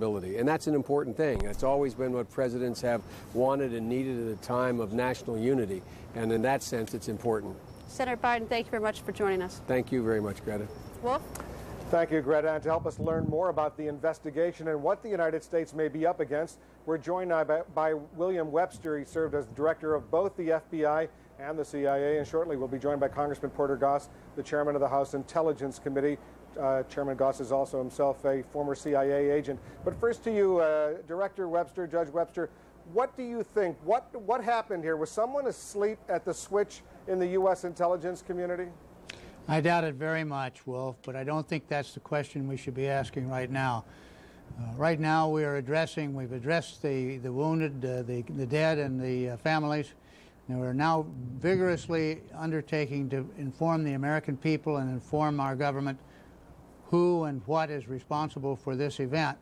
And that's an important thing. It's always been what presidents have wanted and needed at a time of national unity. And in that sense, it's important. Senator Biden, thank you very much for joining us. Thank you very much, Greta. Wolf? Thank you, Greta. And to help us learn more about the investigation and what the United States may be up against, we're joined now by William Webster. He served as director of both the FBI and the CIA, and shortly we'll be joined by Congressman Porter Goss, the chairman of the House Intelligence Committee. Chairman Goss is also himself a former CIA agent. But first to you, Director Webster, Judge Webster, what do you think? What happened here? Was someone asleep at the switch in the U.S. intelligence community? I doubt it very much, Wolf, but I don't think that's the question we should be asking right now. Right now we've addressed the wounded, the dead, and the families. And we're now vigorously undertaking to inform the American people and inform our government who and what is responsible for this event.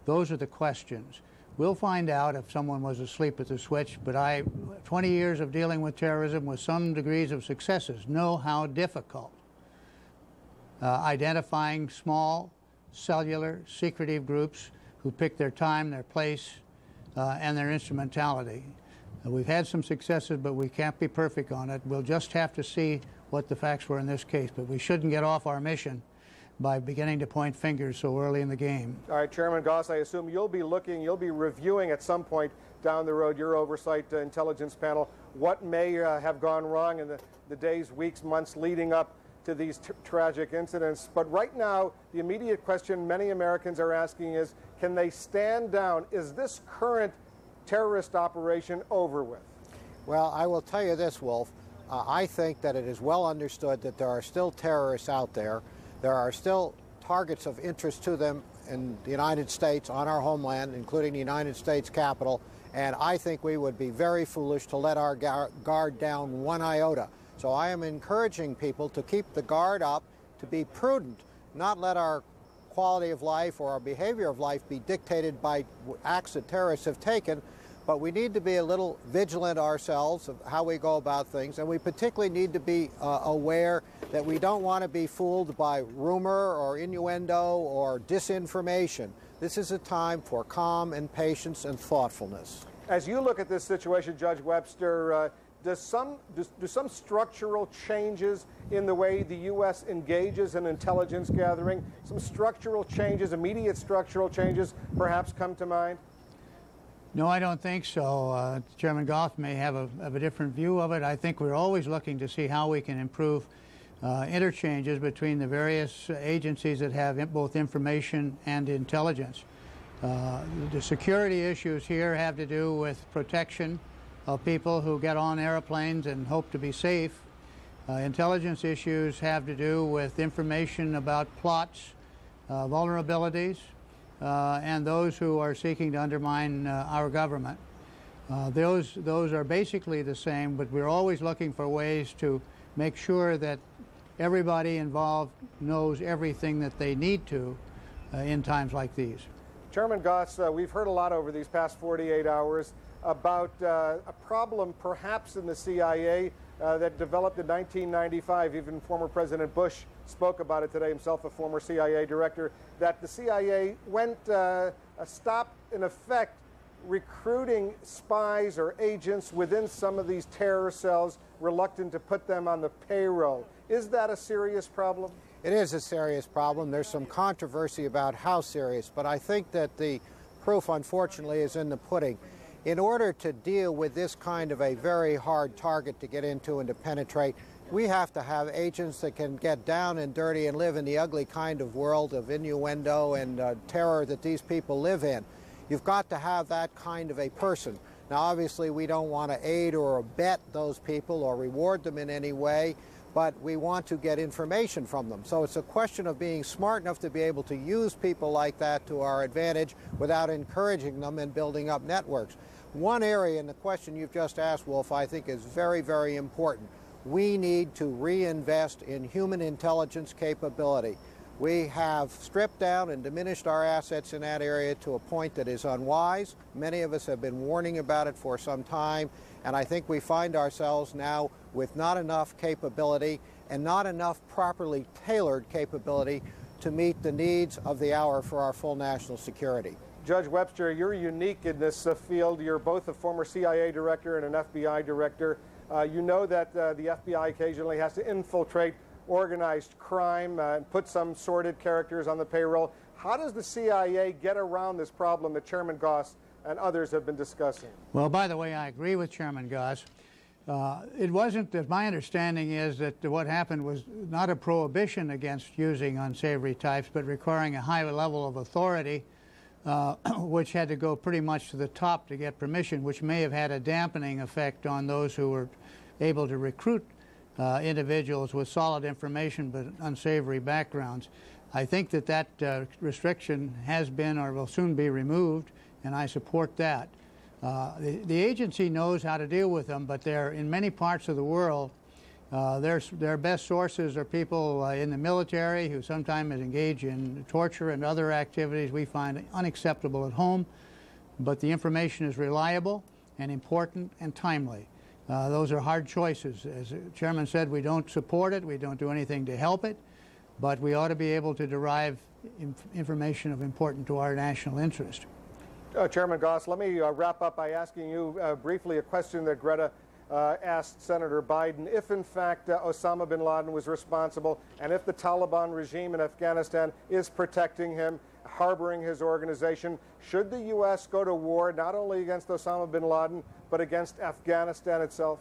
Those are the questions. We'll find out if someone was asleep at the switch, but 20 years of dealing with terrorism with some degrees of successes, know how difficult identifying small, cellular, secretive groups who pick their time, their place, and their instrumentality. We've had some successes, but we can't be perfect on it. We'll just have to see what the facts were in this case, but we shouldn't get off our mission by beginning to point fingers so early in the game. All right, Chairman Goss, I assume you'll be reviewing at some point down the road, your oversight intelligence panel, what may have gone wrong in the days, weeks, months leading up to these tragic incidents. But right now, the immediate question many Americans are asking is, can they stand down? Is this current terrorist operation over with? Well, I will tell you this, Wolf. I think that it is well understood that there are still terrorists out there. There are still targets of interest to them in the United States, on our homeland, including the United States Capitol, and I think we would be very foolish to let our guard down one iota. So I am encouraging people to keep the guard up, to be prudent, not let our quality of life or our behavior of life be dictated by acts that terrorists have taken, but we need to be a little vigilant ourselves of how we go about things, and we particularly need to be aware that we don't want to be fooled by rumor or innuendo or disinformation. This is a time for calm and patience and thoughtfulness. As you look at this situation, Judge Webster, do some structural changes in the way the U.S. engages in intelligence gathering, some structural changes, immediate structural changes, perhaps come to mind? No, I don't think so. Chairman Goff may have a different view of it. I think we're always looking to see how we can improve interchanges between the various agencies that have both information and intelligence. The security issues here have to do with protection of people who get on airplanes and hope to be safe. Intelligence issues have to do with information about plots, vulnerabilities, and those who are seeking to undermine our government. Those are basically the same, but we're always looking for ways to make sure that everybody involved knows everything that they need to in times like these. Chairman Goss, we've heard a lot over these past 48 hours about a problem perhaps in the CIA that developed in 1995. Even former President Bush spoke about it today, himself a former CIA director, that the CIA stopped, in effect, recruiting spies or agents within some of these terror cells, reluctant to put them on the payroll. Is that a serious problem? It is a serious problem. There's some controversy about how serious, but I think that the proof, unfortunately, is in the pudding. In order to deal with this kind of a very hard target to get into and to penetrate, we have to have agents that can get down and dirty and live in the ugly kind of world of innuendo and terror that these people live in. You've got to have that kind of a person. Now, obviously, we don't want to aid or abet those people or reward them in any way, but we want to get information from them. So it's a question of being smart enough to be able to use people like that to our advantage without encouraging them and building up networks. One area in the question you've just asked, Wolf, I think is very, very important. We need to reinvest in human intelligence capability. We have stripped down and diminished our assets in that area to a point that is unwise. Many of us have been warning about it for some time, and I think we find ourselves now with not enough capability and not enough properly tailored capability to meet the needs of the hour for our full national security. Judge Webster, you're unique in this field. You're both a former CIA director and an FBI director. You know that the FBI occasionally has to infiltrate organized crime and put some sordid characters on the payroll. How does the CIA get around this problem that Chairman Goss and others have been discussing? Well, by the way, I agree with Chairman Goss. It wasn't, that my understanding is that what happened was not a prohibition against using unsavory types, but requiring a high level of authority, which had to go pretty much to the top to get permission, which may have had a dampening effect on those who were able to recruit individuals with solid information but unsavory backgrounds. I think that that restriction has been or will soon be removed, and I support that. The agency knows how to deal with them, but they're in many parts of the world. Their best sources are people in the military who sometimes engage in torture and other activities we find unacceptable at home, but the information is reliable and important and timely. Those are hard choices. As the Chairman said, we don't support it, we don't do anything to help it, but we ought to be able to derive information of importance to our national interest. Chairman Goss, let me wrap up by asking you briefly a question that Greta asked Senator Biden. If, in fact, Osama bin Laden was responsible, and if the Taliban regime in Afghanistan is protecting him, harboring his organization, should the U.S. go to war not only against Osama bin Laden, but against Afghanistan itself?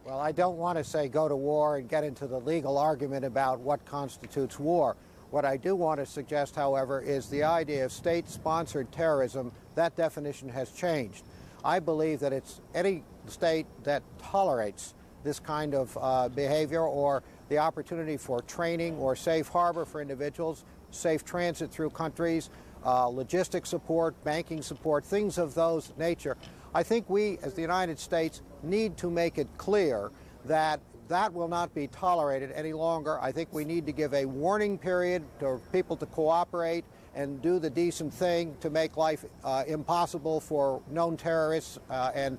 Well, I don't want to say go to war and get into the legal argument about what constitutes war. What I do want to suggest, however, is the idea of state-sponsored terrorism. That definition has changed. I believe that it's any state that tolerates this kind of behavior, or the opportunity for training or safe harbor for individuals, safe transit through countries, logistic support, banking support, things of those nature. I think we, as the United States, need to make it clear that that will not be tolerated any longer. I think we need to give a warning period for people to cooperate and do the decent thing to make life impossible for known terrorists and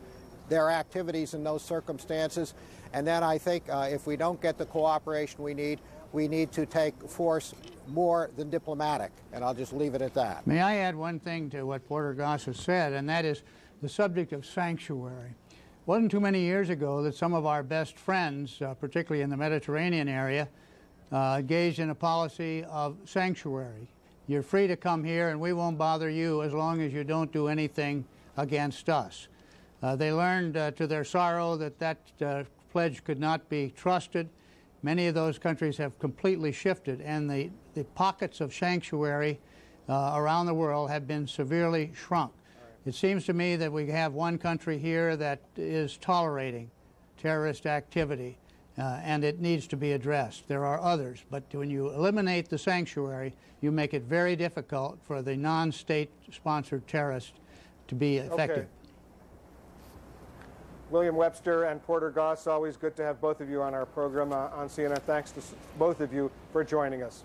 their activities in those circumstances. And then I think if we don't get the cooperation we need to take force more than diplomatic. And I'll just leave it at that. May I add one thing to what Porter Goss has said, and that is the subject of sanctuary. It wasn't too many years ago that some of our best friends, particularly in the Mediterranean area, engaged in a policy of sanctuary. You're free to come here and we won't bother you as long as you don't do anything against us. They learned to their sorrow that that pledge could not be trusted. Many of those countries have completely shifted, and the pockets of sanctuary around the world have been severely shrunk. It seems to me that we have one country here that is tolerating terrorist activity, and it needs to be addressed. There are others, but when you eliminate the sanctuary, you make it very difficult for the non-state-sponsored terrorists to be effective. Okay. William Webster and Porter Goss, always good to have both of you on our program on CNN. Thanks to both of you for joining us.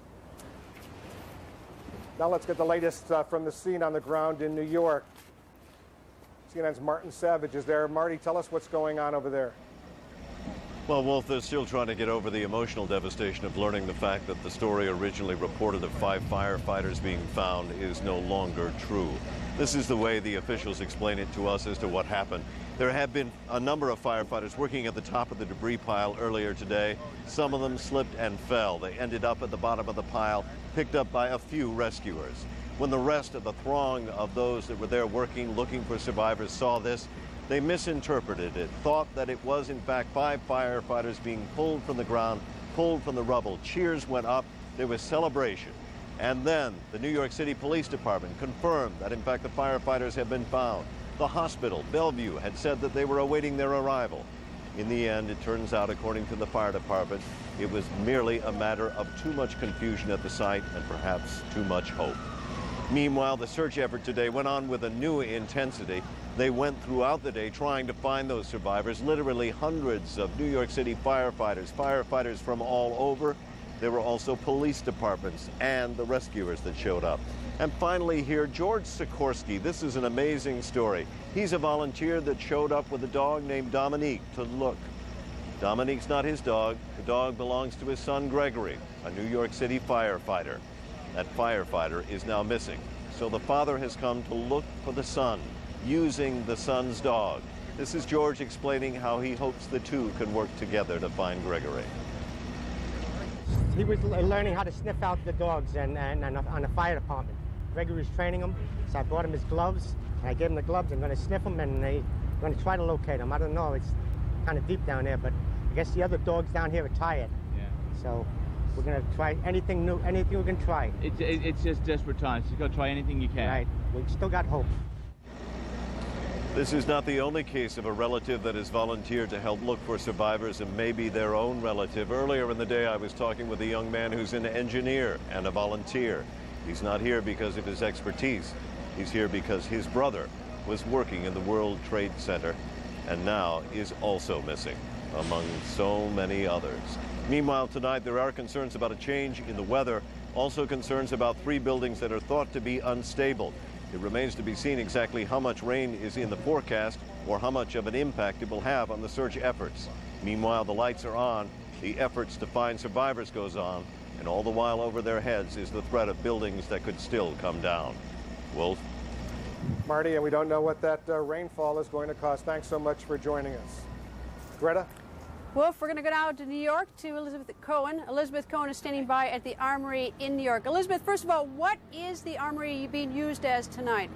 Now let's get the latest from the scene on the ground in New York. CNN's Martin Savage is there. Marty, tell us what's going on over there. Well, Wolf, they're still trying to get over the emotional devastation of learning the fact that the story originally reported of 5 firefighters being found is no longer true. This is the way the officials explain it to us as to what happened. There have been a number of firefighters working at the top of the debris pile earlier today. Some of them slipped and fell. They ended up at the bottom of the pile, picked up by a few rescuers. When the rest of the throng of those that were there working, looking for survivors saw this, they misinterpreted it, thought that it was in fact 5 firefighters being pulled from the ground, pulled from the rubble. Cheers went up, there was celebration. And then the New York City Police Department confirmed that in fact the firefighters had been found. The hospital, Bellevue, had said that they were awaiting their arrival. In the end, it turns out, according to the fire department, it was merely a matter of too much confusion at the site and perhaps too much hope. Meanwhile, the search effort today went on with a new intensity. They went throughout the day trying to find those survivors, literally hundreds of New York City firefighters from all over. There were also police departments and the rescuers that showed up. And finally here, George Sikorsky. This is an amazing story. He's a volunteer that showed up with a dog named Dominique to look. Dominique's not his dog. The dog belongs to his son, Gregory, a New York City firefighter. That firefighter is now missing. so the father has come to look for the son, using the son's dog. This is George explaining how he hopes the two can work together to find Gregory. He was learning how to sniff out the dogs and on the fire department. Gregory was training him, so I bought him his gloves, and I gave him the gloves. I'm going to sniff him, and I'm going to try to locate him. I don't know, it's kind of deep down there, but I guess the other dogs down here are tired. Yeah. So we're going to try anything new, anything we can try. It's just desperate times. You got to try anything you can. Right. We've still got hope. This is not the only case of a relative that has volunteered to help look for survivors and maybe their own relative. Earlier in the day, I was talking with a young man who's an engineer and a volunteer. He's not here because of his expertise. He's here because his brother was working in the World Trade Center and now is also missing, among so many others. Meanwhile, tonight, there are concerns about a change in the weather, also concerns about 3 buildings that are thought to be unstable. It remains to be seen exactly how much rain is in the forecast or how much of an impact it will have on the search efforts. Meanwhile, the lights are on, the efforts to find survivors goes on, and all the while over their heads is the threat of buildings that could still come down. Wolf? Marty, and we don't know what that rainfall is going to cause. Thanks so much for joining us. Greta? Wolf, we're going to go now to New York to Elizabeth Cohen. Elizabeth Cohen is standing by at the Armory in New York. Elizabeth, first of all, what is the Armory being used as tonight?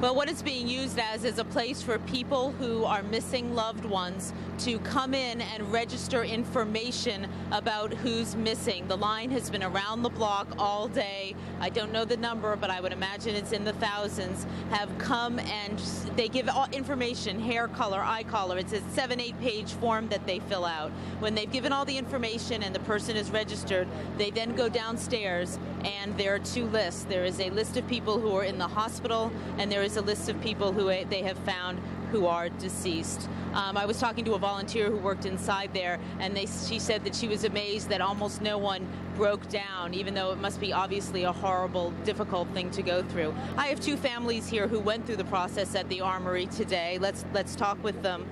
Well, what it's being used as is a place for people who are missing loved ones to come in and register information about who's missing. The line has been around the block all day. I don't know the number, but I would imagine it's in the thousands, have come and they give all information, hair color, eye color. It's a 7-8 page form that they fill out. When they've given all the information and the person is registered, they then go downstairs and there are 2 lists. There is a list of people who are in the hospital and there is a list of people who they have found who are deceased. I was talking to a volunteer who worked inside there, and she said that she was amazed that almost no one broke down, even though it must be obviously a horrible, difficult thing to go through. I have 2 families here who went through the process at the Armory today. Let's talk with them.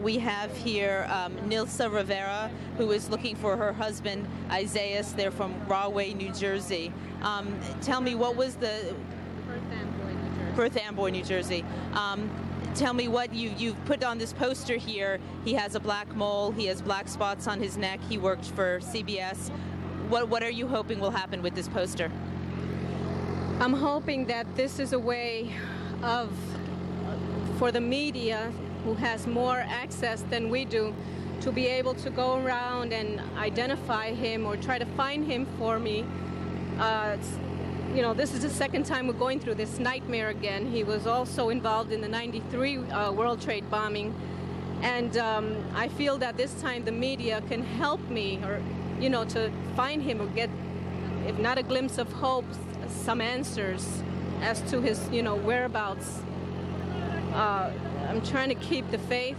We have here Nilsa Rivera, who is looking for her husband, Isaias. They're from Rahway, New Jersey. Tell me, what was the... Perth Amboy, New Jersey. Tell me what you've put on this poster here. He has a black mole. He has black spots on his neck. He worked for CBS. What are you hoping will happen with this poster? I'm hoping that this is a way for the media, who has more access than we do, to be able to go around and identify him or try to find him for me. You know, this is the second time we're going through this nightmare again. He was also involved in the '93 World Trade bombing. And I feel that this time the media can help me, or, you know, to find him or get, if not a glimpse of hope, some answers as to his, you know, whereabouts. I'm trying to keep the faith,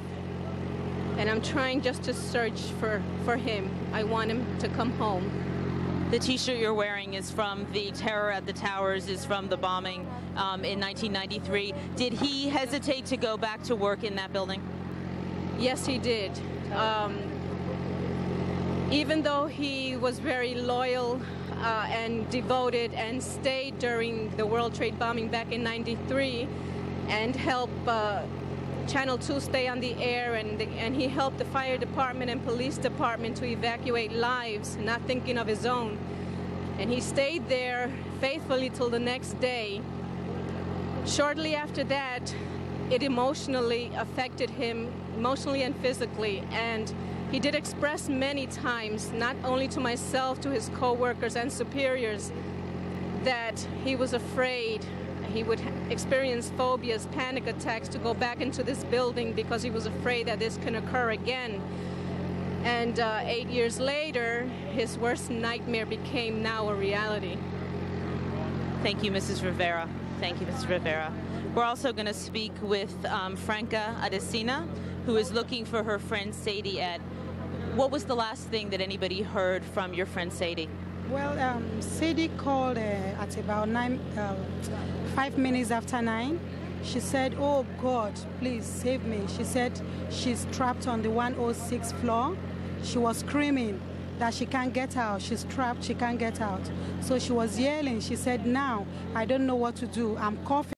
and I'm trying just to search for him. I want him to come home. The T-shirt you're wearing is from the terror at the towers, is from the bombing in 1993. Did he hesitate to go back to work in that building? Yes, he did. Even though he was very loyal and devoted and stayed during the World Trade bombing back in '93 and helped Channel 2 stay on the air, and he helped the fire department and police department to evacuate lives, not thinking of his own. And he stayed there faithfully till the next day. Shortly after that, it emotionally affected him, emotionally and physically. And he did express many times, not only to myself, to his co-workers and superiors, that he was afraid. He would experience phobias, panic attacks to go back into this building because he was afraid that this can occur again. And 8 years later, his worst nightmare became now a reality. Thank you, Mrs. Rivera. Thank you, Mrs. Rivera. We're also going to speak with Franca Adesina, who is looking for her friend Sadie Ed. What was the last thing that anybody heard from your friend Sadie? Well, Sadie called at about 5 minutes after 9. She said, "Oh God, please save me." She said she's trapped on the 106th floor. She was screaming. that she can't get out. She's trapped, she can't get out. So she was yelling. She said, now, I don't know what to do. I'm coughing.